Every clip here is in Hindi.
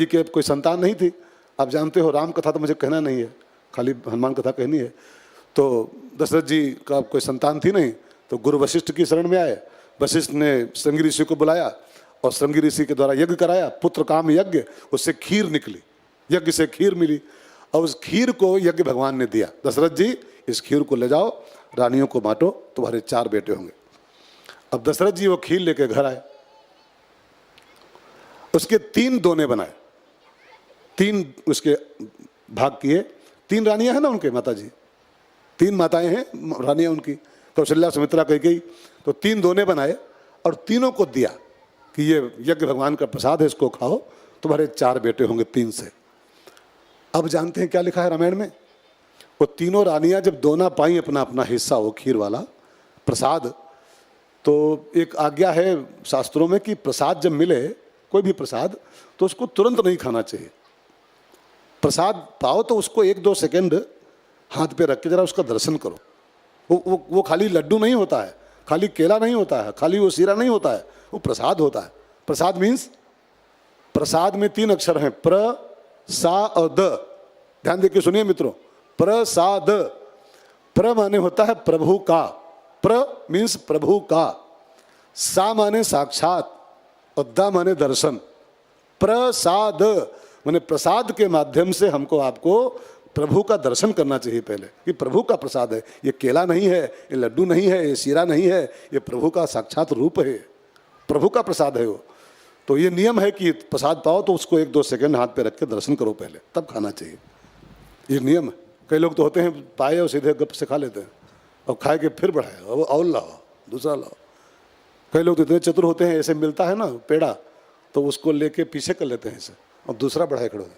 जी के कोई संतान नहीं थी। आप जानते हो राम कथा तो मुझे कहना नहीं है, खाली हनुमान कथा कहनी है। तो दशरथ जी का कोई संतान थी नहीं, तो गुरु वशिष्ठ की शरण में आए। वशिष्ठ ने श्रृंगी ऋषि को बुलाया और श्रृंगी ऋषि के द्वारा यज्ञ कराया, पुत्र काम यज्ञ, उससे खीर निकली, यज्ञ से खीर मिली और उस खीर को यज्ञ भगवान ने दिया। दशरथ जी इस खीर को ले जाओ, रानियों को बांटो, तुम्हारे 4 बेटे होंगे। अब दशरथ जी वो खीर लेके घर आए, उसके 3 दोने बनाए, 3 उसके भाग किए। 3 रानियां हैं ना उनके, माता जी 3 माताएं हैं रानियां उनकी, कौशल्या सुमित्रा कैकेयी। तो 3 दोने बनाए और तीनों को दिया कि ये यज्ञ भगवान का प्रसाद है, इसको खाओ, तुम्हारे 4 बेटे होंगे 3 से। अब जानते हैं क्या लिखा है रामायण में? वो तीनों रानियां जब दोना पाई अपना अपना हिस्सा, वो खीर वाला प्रसाद, तो एक आज्ञा है शास्त्रों में कि प्रसाद जब मिले, कोई भी प्रसाद, तो उसको तुरंत नहीं खाना चाहिए। प्रसाद पाओ तो उसको 1-2 सेकंड हाथ पे रख के जरा उसका दर्शन करो। वो खाली लड्डू नहीं होता है, खाली केला नहीं होता है, खाली वो सीरा नहीं होता है, वो प्रसाद होता है। प्रसाद मीन्स, प्रसाद में 3 अक्षर हैं, प्र, सा और द। ध्यान देके सुनिए मित्रों, प्रसाद। प्र माने होता है प्रभु का, प्र मीन्स प्रभु का, सा माने साक्षात और द माने दर्शन। प्रसाद माने प्रसाद के माध्यम से हमको आपको प्रभु का दर्शन करना चाहिए पहले, कि प्रभु का प्रसाद है, ये केला नहीं है, ये लड्डू नहीं है, ये सीरा नहीं है, ये प्रभु का साक्षात रूप है, प्रभु का प्रसाद है वो। तो ये नियम है कि प्रसाद पाओ तो उसको 1-2 सेकंड हाथ पे रख के दर्शन करो पहले, तब खाना चाहिए, ये नियम है। कई लोग तो होते हैं पाए और सीधे गप से खा लेते हैं और खाए के फिर बढ़ाए और लाओ, दूसरा लाओ। कई लोग तो इतने चतुर होते हैं, ऐसे मिलता है ना पेड़ा, तो उसको लेके पीछे कर लेते हैं ऐसे और दूसरा बढ़ाए खड़े हो,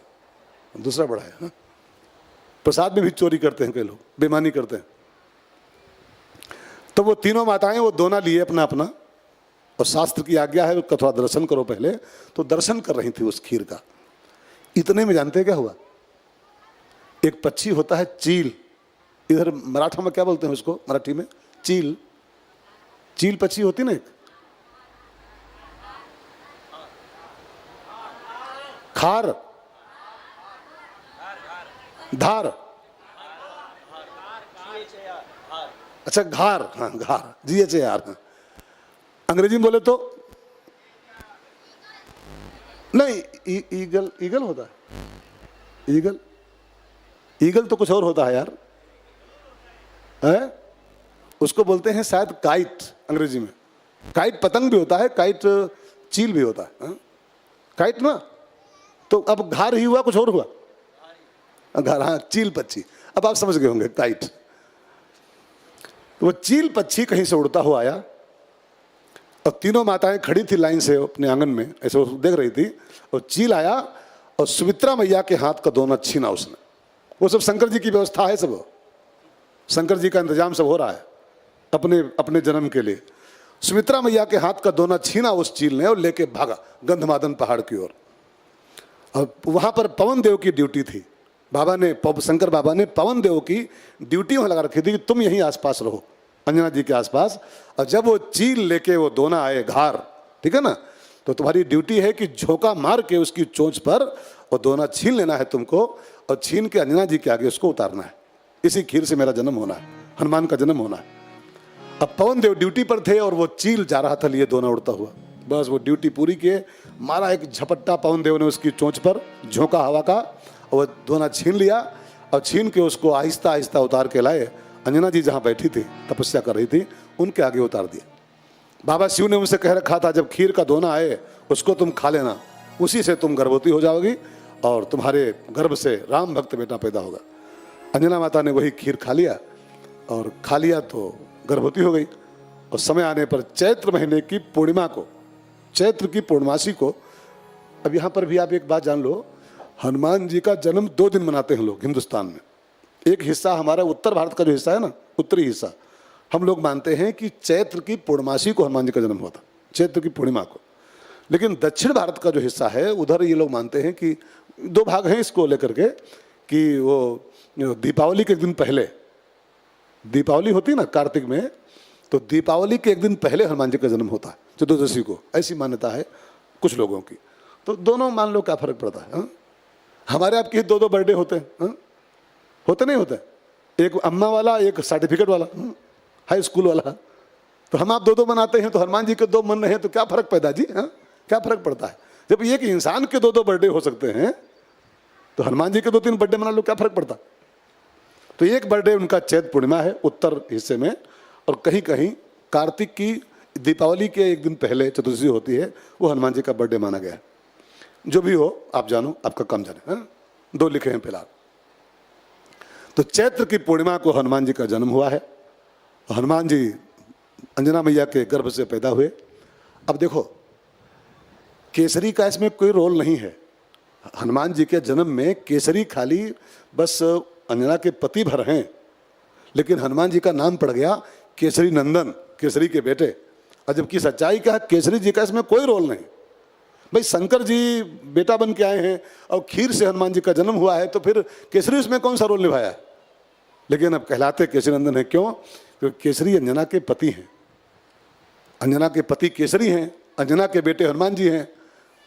दूसरा बढ़ाए। हाँ, प्रसाद में भी चोरी करते हैं कई लोग, बेईमानी करते हैं। तो वो तीनों माताएं वो दोना लिए अपना अपना, और शास्त्र की आज्ञा है उसका थोड़ा दर्शन करो पहले, तो दर्शन कर रही थी उस खीर का। इतने में जानते क्या हुआ? एक पक्षी होता है चील, इधर मराठा में क्या बोलते हैं उसको, मराठी में चील, चील पक्षी होती ना एक, खार, धार, अच्छा घार, हाँ घार, GHAR। हाँ, अंग्रेजी में बोले तो नहीं, ईगल, ईगल होता है, ईगल, ईगल तो कुछ और होता है यार, है? उसको बोलते हैं शायद काइट अंग्रेजी में। काइट पतंग भी होता है, काइट चील भी होता है। हाँ? काइट ना, तो अब घार ही हुआ, कुछ और हुआ, घार, हाँ चील पक्षी। अब आप समझ गए होंगे काइट। तो वो चील पक्षी कहीं से उड़ता हुआ आया और तीनों माताएं खड़ी थी लाइन से अपने आंगन में, ऐसे वो देख रही थी, और चील आया और सुमित्रा मैया के हाथ का दोना छीना उसने। वो सब शंकर जी की व्यवस्था है, सब शंकर जी का इंतजाम सब हो रहा है अपने अपने जन्म के लिए। सुमित्रा मैया के हाथ का दोना छीना उस चील ने और लेके भागा गंधमादन पहाड़ की ओर। और वहां पर पवन देव की ड्यूटी थी, बाबा ने, शंकर बाबा ने पवन देव की ड्यूटी वहां लगा रखी थी कि तुम यहीं आसपास रहो, अंजना जी के आसपास। और जब वो चील लेके वो दोना आए घार, ठीक है ना, तो तुम्हारी ड्यूटी है कि झोंका मार के उसकी चोंच पर वो दोना छीन लेना है तुमको, और छीन के अंजना जी के आगे उसको उतारना है। इसी खीर से मेरा जन्म होना है, हनुमान का जन्म होना है। अब पवन देव ड्यूटी पर थे और वो चील जा रहा था लिए दोना उड़ता हुआ, बस वो ड्यूटी पूरी किए, मारा एक झपट्टा पवन देव ने उसकी चोंच पर, झोंका हवा का, और वो दोना छीन लिया और छीन के उसको आहिस्ता आहिस्ता उतार के लाए। अंजना जी जहाँ बैठी थी, तपस्या कर रही थी, उनके आगे उतार दिया। बाबा शिव ने उनसे कह रखा था जब खीर का दोना आए उसको तुम खा लेना, उसी से तुम गर्भवती हो जाओगी और तुम्हारे गर्भ से राम भक्त बेटा पैदा होगा। अंजना माता ने वही खीर खा लिया, और खा लिया तो गर्भवती हो गई। और समय आने पर चैत्र महीने की पूर्णिमा को, चैत्र की पूर्णमासी को, अब यहाँ पर भी आप एक बात जान लो, हनुमान जी का जन्म 2 दिन मनाते हैं लोग हिंदुस्तान में। एक हिस्सा हमारा उत्तर भारत का जो हिस्सा है ना, उत्तरी हिस्सा, हम लोग मानते हैं कि चैत्र की पूर्णमासी को हनुमान जी का जन्म हुआ था, चैत्र की पूर्णिमा को। लेकिन दक्षिण भारत का जो हिस्सा है उधर ये लोग मानते हैं कि 2 भाग हैं इसको लेकर के, कि वो दीपावली के एक दिन पहले, दीपावली होती है ना कार्तिक में, तो दीपावली के एक दिन पहले हनुमान जी का जन्म होता है, चतुर्दशी को, ऐसी मान्यता है कुछ लोगों की। तो दोनों मान लो क्या फर्क पड़ता है? हाँ? हमारे आपके 2-2 बर्थडे होते हैं, हाँ? होते नहीं होते? एक अम्मा वाला, एक सर्टिफिकेट वाला, हाई स्कूल वाला। तो हम आप 2-2 मनाते हैं, तो हनुमान जी के 2 मन रहे हैं, तो क्या फर्क पैदा जी? हाँ? क्या फर्क पड़ता है? जब एक इंसान के 2-2 बर्थडे हो सकते हैं, तो हनुमान जी के 2-3 बर्थडे मना लो, क्या फर्क पड़ता? तो एक बर्थडे उनका चैत पूर्णिमा है उत्तर हिस्से में, और कहीं कहीं कार्तिक की दीपावली के एक दिन पहले चतुर्दशी होती है, वो हनुमान जी का बर्थडे माना गया है। जो भी हो आप जानो, आपका काम जाने, हाँ? 2 लिखे हैं फिलहाल। तो चैत्र की पूर्णिमा को हनुमान जी का जन्म हुआ है। हनुमान जी अंजना मैया के गर्भ से पैदा हुए। अब देखो, केसरी का इसमें कोई रोल नहीं है। हनुमान जी के जन्म में केसरी खाली बस अंजना के पति भर हैं, लेकिन हनुमान जी का नाम पड़ गया केसरी नंदन, केसरी के बेटे। और जबकि सच्चाई क्या है, केसरी जी का इसमें कोई रोल नहीं। भाई शंकर जी बेटा बन के आए हैं और खीर से हनुमान जी का जन्म हुआ है, तो फिर केसरी उसमें कौन सा रोल निभाया है? लेकिन अब कहलाते केसरी नंदन है। क्यों? क्योंकि केसरी अंजना के पति हैं। अंजना के पति केसरी हैं, अंजना के बेटे हनुमान जी हैं।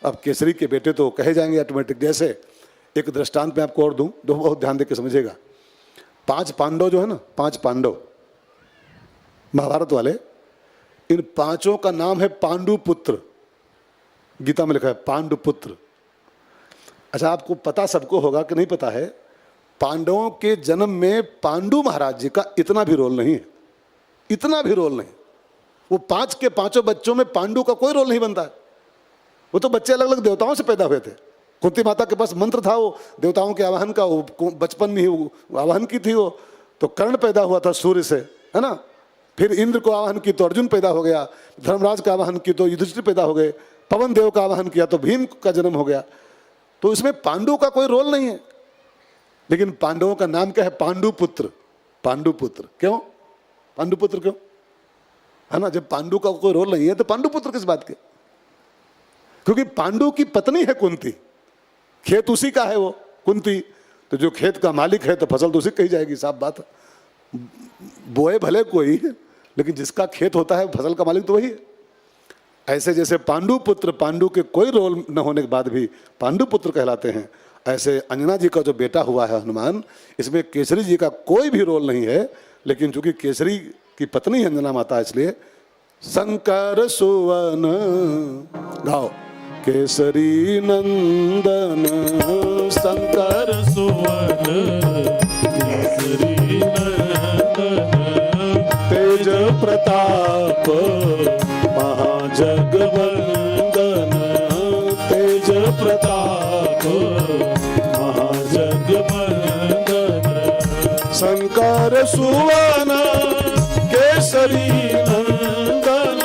अब केसरी के बेटे तो कहे जाएंगे ऑटोमेटिक। जैसे एक दृष्टांत मैं आपको और दूं, तो बहुत ध्यान देकर समझिएगा। 5 पांडव जो है ना, 5 पांडव महाभारत वाले, इन 5 का नाम है पांडुपुत्र। गीता में लिखा है पांडुपुत्र। अच्छा, आपको पता सबको होगा कि नहीं पता है, पांडवों के जन्म में पांडु महाराज जी का इतना भी रोल नहीं है, इतना भी रोल नहीं। वो 5 के 5 बच्चों में पांडु का कोई रोल नहीं बनता है। वो तो बच्चे अलग अलग देवताओं से पैदा हुए थे। कुंती माता के पास मंत्र था वो देवताओं के आवाहन का, वो बचपन में ही आवाहन की थी वो। तो कर्ण पैदा हुआ था सूर्य से, है ना। फिर इंद्र को आवाहन की तो अर्जुन पैदा हो गया, धर्मराज का आवाहन की तो युधिष्ठिर पैदा हो गए, पवन देव का आवाहन किया तो भीम का जन्म हो गया। तो इसमें पांडु का कोई रोल नहीं है। लेकिन पांडवों का नाम क्या है? पांडुपुत्र। पांडुपुत्र क्यों? पांडुपुत्र क्यों, है ना। जब पांडु का कोई रोल नहीं है तो पांडुपुत्र किस बात के? क्योंकि पांडु की पत्नी है कुंती, खेत उसी का है वो कुंती। तो जो खेत का मालिक है तो फसल तो उसी कही जाएगी, साफ बात है। बोए भले कोई, लेकिन जिसका खेत होता है फसल का मालिक तो वही है। ऐसे जैसे पांडुपुत्र, पांडु के कोई रोल न होने के बाद भी पांडुपुत्र कहलाते हैं, ऐसे अंजना जी का जो बेटा हुआ है हनुमान, इसमें केसरी जी का कोई भी रोल नहीं है। लेकिन चूंकि केसरी की पत्नी अंजना माता, इसलिए शंकर सुवन गाओ केसरी नंदन, शंकर सुवन केसरी नंदन, तेज प्रताप महाजगवंदन, तेज प्रताप महाजगवंदन, शंकर सुवन केसरी नंदन,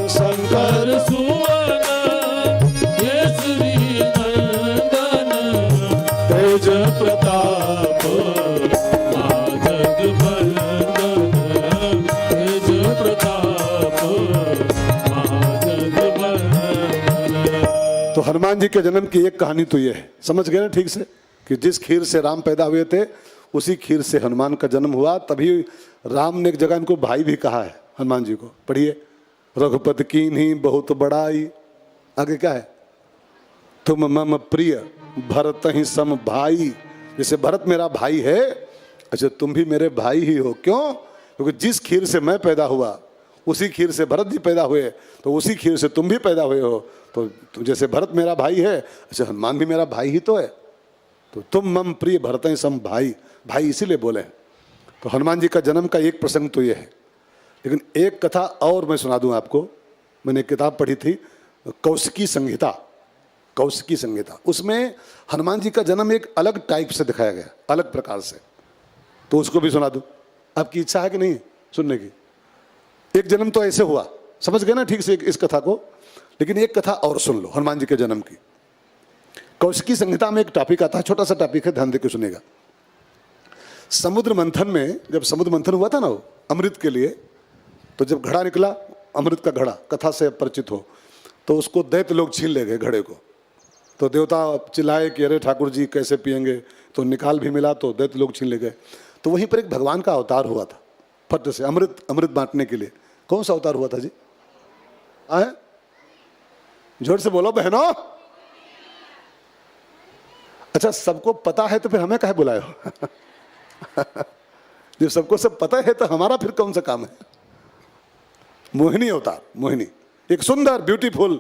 शंकर सुवन केसरी नंदन, तेज प्रताप महाजगवंदन, तेज प्रताप महाजगवंदन। तो हनुमान जी के जन्म की एक कहानी तो ये है, समझ गए ना ठीक से, कि जिस खीर से राम पैदा हुए थे उसी खीर से हनुमान का जन्म हुआ। तभी राम ने एक जगह इनको भाई भी कहा है हनुमान जी को, पढ़िए, रघुपति कीन्ही बहुत बड़ाई। आगे क्या है? तुम मम प्रिय भरत ही सम भाई। जैसे भरत मेरा भाई है, अच्छा तुम भी मेरे भाई ही हो। क्यों? क्योंकि जिस खीर से मैं पैदा हुआ उसी खीर से भरत जी पैदा हुए, तो उसी खीर से तुम भी पैदा हुए हो। तो जैसे भरत मेरा भाई है, अच्छा हनुमान भी मेरा भाई ही तो है। तो तुम मम प्रिय भरत ही सम भाई, भाई इसीलिए बोले। तो हनुमान जी का जन्म का एक प्रसंग तो ये है। लेकिन एक कथा और मैं सुना दूं आपको। मैंने एक किताब पढ़ी थी, कौशिकी संहिता। कौशिकी संहिता, उसमें हनुमान जी का जन्म एक अलग टाइप से दिखाया गया, अलग प्रकार से। तो उसको भी सुना दूं। आपकी इच्छा है कि नहीं सुनने की? एक जन्म तो ऐसे हुआ, समझ गए ना ठीक से इस कथा को। लेकिन एक कथा और सुन लो हनुमान जी के जन्म की। कौशिकी संहिता में एक टॉपिक आता है, छोटा सा टॉपिक है, ध्यान देकर सुनेगा। समुद्र मंथन में, जब समुद्र मंथन हुआ था ना वो अमृत के लिए, तो जब घड़ा निकला, अमृत का घड़ा, कथा से परिचित हो, तो उसको दैत्य लोग छीन ले गए घड़े को। तो देवता चिल्लाए कि अरे ठाकुर जी कैसे पिएंगे, तो निकाल भी मिला तो दैत्य लोग छीन ले गए। तो वहीं पर एक भगवान का अवतार हुआ था फट से, अमृत बांटने के लिए। कौन सा अवतार हुआ था जी? आए जोर से बोलो बहनों। अच्छा, सबको पता है तो फिर हमें काहे बुलाए हो? जब सबको सब पता है तो हमारा फिर कौन सा काम है? मोहिनी अवतार, मोहिनी एक सुंदर ब्यूटीफुल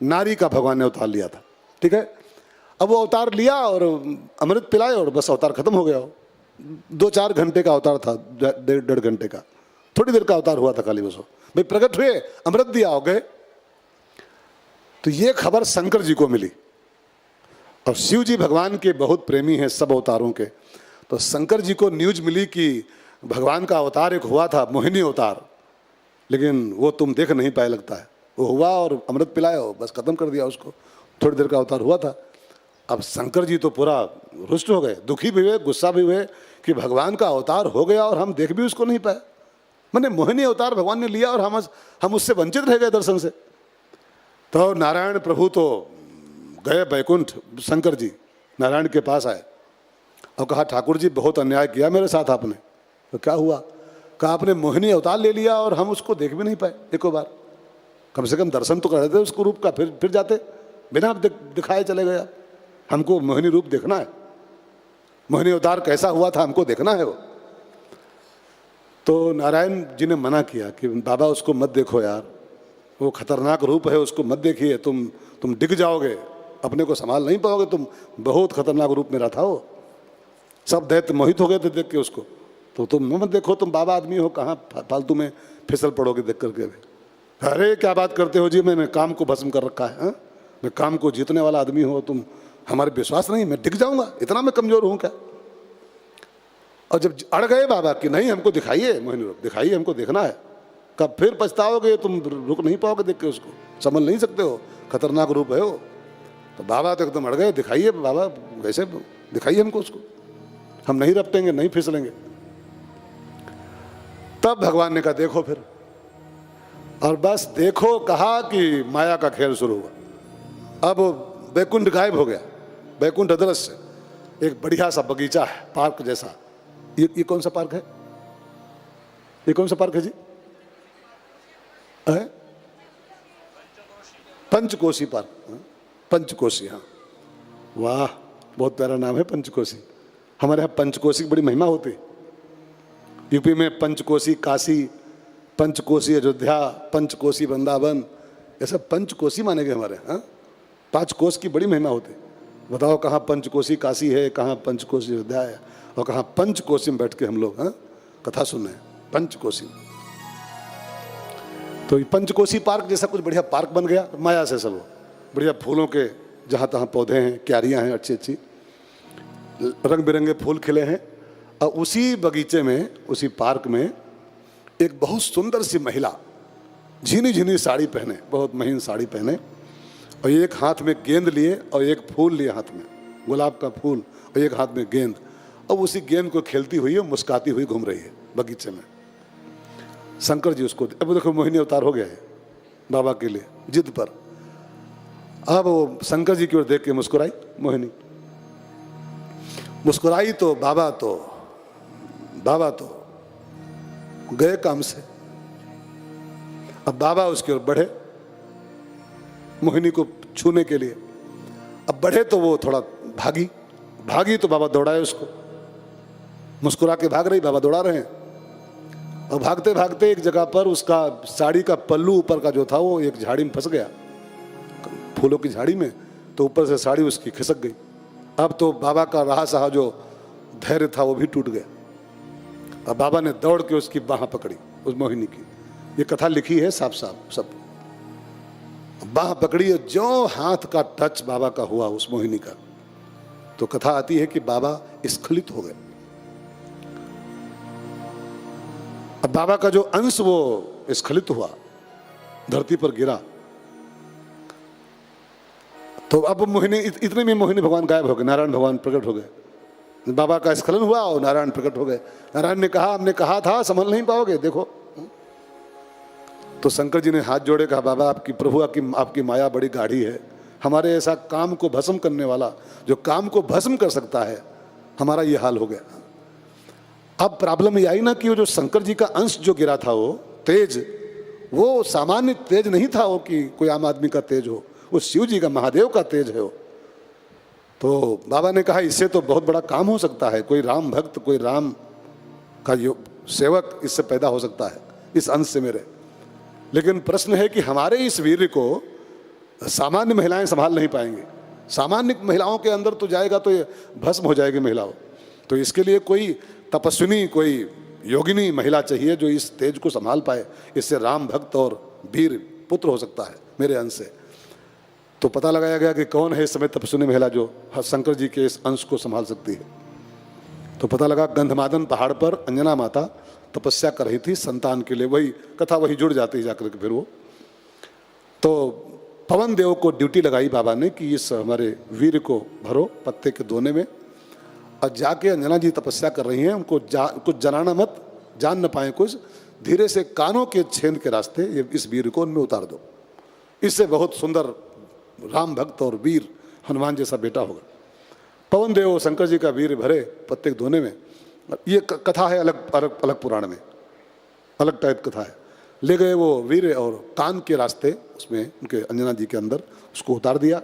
नारी का भगवान ने अवतार लिया था, ठीक है। अब वो अवतार लिया और अमृत पिलाए और बस अवतार खत्म हो गया। हो 2-4 घंटे का अवतार था, 1.5 घंटे का, थोड़ी देर का अवतार हुआ था खाली। बस भाई प्रकट हुए, अमृत दिया, हो गए। तो ये खबर शंकर जी को मिली, और शिव जी भगवान के बहुत प्रेमी हैं सब अवतारों के। तो शंकर जी को न्यूज मिली कि भगवान का अवतार एक हुआ था, मोहिनी अवतार, लेकिन वो तुम देख नहीं पाए लगता है। वो हुआ और अमृत पिलाया हो, बस खत्म कर दिया उसको, थोड़ी देर का अवतार हुआ था। अब शंकर जी तो पूरा रुष्ट हो गए, दुखी भी हुए, गुस्सा भी हुए कि भगवान का अवतार हो गया और हम देख भी उसको नहीं पाए। मैंने मोहिनी अवतार भगवान ने लिया और हम उससे वंचित रह गए दर्शन से। तो नारायण प्रभु तो गए बैकुंठ, शंकर जी नारायण के पास आए और कहा, ठाकुर जी बहुत अन्याय किया मेरे साथ आपने। तो क्या हुआ? कहा, आपने मोहिनी अवतार ले लिया और हम उसको देख भी नहीं पाए एको बार। कम से कम दर्शन तो कर देते उसको रूप का, फिर जाते, बिना दिखाए चले गए। हमको मोहिनी रूप देखना है, मोहिनी अवतार कैसा हुआ था हमको देखना है वो। तो नारायण जी ने मना किया कि बाबा उसको मत देखो यार, वो खतरनाक रूप है, उसको मत देखिए, तुम डिग जाओगे, अपने को संभाल नहीं पाओगे, तुम बहुत खतरनाक रूप मेरा था वो। सब दैत्य मोहित हो गए थे देख के उसको, तो तुम मत देखो, तुम बाबा आदमी हो, कहाँ फालतू में फिसल पड़ोगे देख करके। अरे क्या बात करते हो जी, मैंने काम को भस्म कर रखा है, मैं काम को जीतने वाला आदमी हो, तुम हमारे विश्वास नहीं, मैं डिग जाऊंगा, इतना मैं कमजोर हूँ क्या? और जब अड़ गए बाबा कि नहीं हमको दिखाइए मोहिनी रूप, दिखाइए हमको देखना है, कब फिर पछताओगे, तुम रुक नहीं पाओगे देख के उसको, समझ नहीं सकते हो, खतरनाक रूप है वो। तो बाबा तो एकदम अड़ गए, दिखाइए बाबा, वैसे दिखाइए हमको उसको, हम नहीं रपटेंगे, नहीं फिसलेंगे। तब भगवान ने कहा देखो फिर, और बस देखो कहा कि माया का खेल शुरू हुआ। अब बैकुंठ गायब हो गया, बैकुंठ अदृश्य, एक बढ़िया सा बगीचा है, पार्क जैसा। ये कौन सा पार्क है? ये कौन सा पार्क है जी? है? पंचकोशी पार्क, पंचकोशी, हाँ, वाह बहुत प्यारा नाम है पंचकोशी। हमारे यहाँ पंचकोशी की बड़ी महिमा होती है। यूपी में पंचकोशी काशी, पंचकोशी अयोध्या, पंचकोशी वृंदावन, ऐसा पंचकोशी माने गए हमारे। हाँ, 5 कोश की बड़ी महिमा होती है। बताओ कहाँ पंचकोशी काशी है, कहाँ पंचकोशी अयोध्या है, और कहाँ पंचकोशी में बैठ के हम लोग कथा सुन रहे हैं पंचकोशी। तो ये पंचकोशी पार्क जैसा कुछ बढ़िया पार्क बन गया माया से, सब बढ़िया फूलों के जहाँ तहाँ पौधे हैं, क्यारियाँ हैं, अच्छी अच्छी रंग बिरंगे फूल खिले हैं। और उसी बगीचे में, उसी पार्क में एक बहुत सुंदर सी महिला, झीनी झीनी साड़ी पहने, बहुत महीन साड़ी पहने, और एक हाथ में गेंद लिए और एक फूल लिए हाथ में, गुलाब का फूल, और एक हाथ में गेंद, और उसी गेंद को खेलती हुई मुस्काती हुई घूम रही है बगीचे में। शंकर जी उसको, अब देखो मोहिनी अवतार हो गया है बाबा के लिए जिद पर। अब वो शंकर जी की ओर देख के मुस्कुराई मोहिनी, मुस्कुराई तो बाबा तो गए काम से। अब बाबा उसकी ओर बढ़े मोहिनी को छूने के लिए। अब बढ़े तो वो थोड़ा भागी तो बाबा दौड़ाए उसको, मुस्कुरा के भाग रही, बाबा दौड़ा रहे हैं। और भागते भागते एक जगह पर उसका साड़ी का पल्लू ऊपर का जो था वो एक झाड़ी में फंस गया, फूलों की झाड़ी में, तो ऊपर से साड़ी उसकी खिसक गई। अब तो बाबा का रहा सहा जो धैर्य था वो भी टूट गया। अब बाबा ने दौड़ के उसकी बाह पकड़ी, उस मोहिनी की, ये कथा लिखी है साफ साफ सब। बाह पकड़ी और जो हाथ का टच बाबा का हुआ उस मोहिनी का, तो कथा आती है कि बाबा स्खलित हो गए। अब बाबा का जो अंश वो स्खलित हुआ, धरती पर गिरा। तो अब मोहिनी, इतने में मोहिनी भगवान गायब हो गए, नारायण भगवान प्रकट हो गए। बाबा का स्खलन हुआ और नारायण प्रकट हो गए। नारायण ने कहा, हमने कहा था संभल नहीं पाओगे, देखो। तो शंकर जी ने हाथ जोड़े, कहा बाबा आपकी, प्रभु आपकी माया बड़ी गाढ़ी है, हमारे ऐसा काम को भस्म करने वाला, जो काम को भस्म कर सकता है, हमारा ये हाल हो गया। अब प्रॉब्लम ये आई ना कि वो जो शंकर जी का अंश जो गिरा था, वो तेज, वो सामान्य तेज नहीं था वो कि कोई आम आदमी का तेज हो, वो शिव जी का, महादेव का तेज है वो। तो बाबा ने कहा इससे तो बहुत बड़ा काम हो सकता है, कोई राम भक्त, कोई राम का सेवक इससे पैदा हो सकता है, इस अंश से मेरे। लेकिन प्रश्न है कि हमारे इस वीर्य को सामान्य महिलाएं संभाल नहीं पाएंगी। सामान्य महिलाओं के अंदर तो जाएगा तो ये भस्म हो जाएगी महिलाओं। तो इसके लिए कोई तपस्विनी, कोई योगिनी महिला चाहिए जो इस तेज को संभाल पाए। इससे राम भक्त और वीर पुत्र हो सकता है मेरे अंश से। तो पता लगाया गया कि कौन है इस समय तपस्विनी महिला जो शंकर जी के इस अंश को संभाल सकती है। तो पता लगा गंधमादन पहाड़ पर अंजना माता तपस्या कर रही थी संतान के लिए। वही कथा वही जुड़ जाती है जाकर के फिर वो। तो पवन देव को ड्यूटी लगाई बाबा ने कि इस हमारे वीर को भरो पत्ते के दोने में, और जाके अंजना जी तपस्या कर रही हैं, उनको कुछ जनाना मत, जान न पाए कुछ, धीरे से कानों के छेद के रास्ते ये इस वीर को उनमें उतार दो। इससे बहुत सुंदर राम भक्त और वीर हनुमान जैसा बेटा होगा। पवन देव शंकर जी का वीर भरे पत्ते के दोने में। ये कथा है अलग पुराण में, अलग टाइप कथा है। ले गए वो वीर और कान के रास्ते उसमें उनके अंजना जी के अंदर उसको उतार दिया।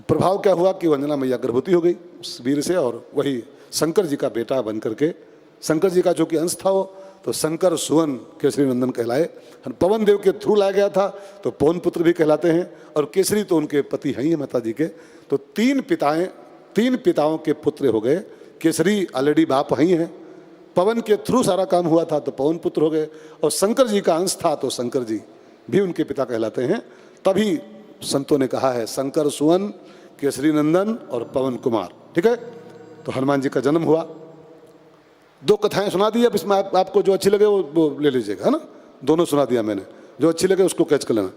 प्रभाव क्या हुआ कि अंजना मैया गर्भवती हो गई उस वीर से, और वही शंकर जी का बेटा बन करके, शंकर जी का जो कि अंश था वो, तो शंकर सुवन केसरी नंदन कहलाए। पवन देव के थ्रू लाया गया था तो पवन पुत्र भी कहलाते हैं, और केसरी तो उनके पति हैं ही माता जी के। तो तीन पिताओं के पुत्र हो गए। केसरी ऑलरेडी बाप ही हैं, पवन के थ्रू सारा काम हुआ था तो पवन पुत्र हो गए, और शंकर जी का अंश था तो शंकर जी भी उनके पिता कहलाते हैं। तभी संतों ने कहा है शंकर सुवन, केसरी नंदन और पवन कुमार। ठीक है, तो हनुमान जी का जन्म हुआ। 2 कथाएं सुना दी। अब इसमें आपको जो अच्छी लगे वो ले लीजिएगा, है ना। दोनों सुना दिया मैंने, जो अच्छी लगे उसको कैच कर लेना।